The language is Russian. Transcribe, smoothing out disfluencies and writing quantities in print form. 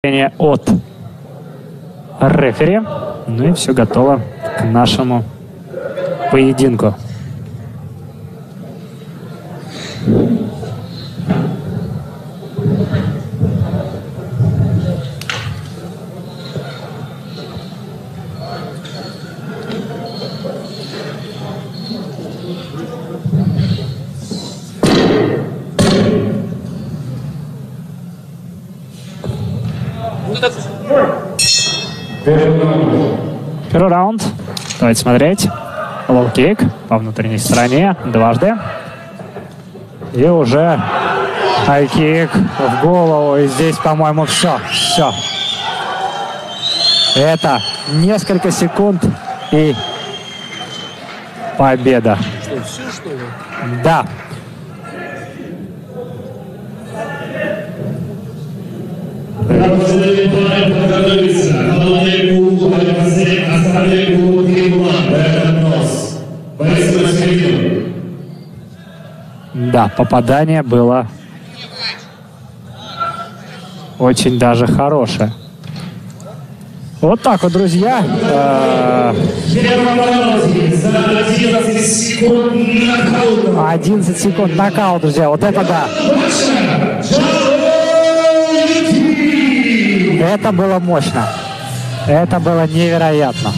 От рефери. Ну и все готово к нашему поединку. Первый раунд. Давайте смотреть. Лоу-кик по внутренней стороне дважды. И уже хай-кик в голову. И здесь, по-моему, все. Это несколько секунд и победа. Что, все, что ли? Да. Да, попадание было очень даже хорошее. Вот так вот, друзья. 11 секунд нокаут, друзья. Вот это да. Это было мощно. Это было невероятно.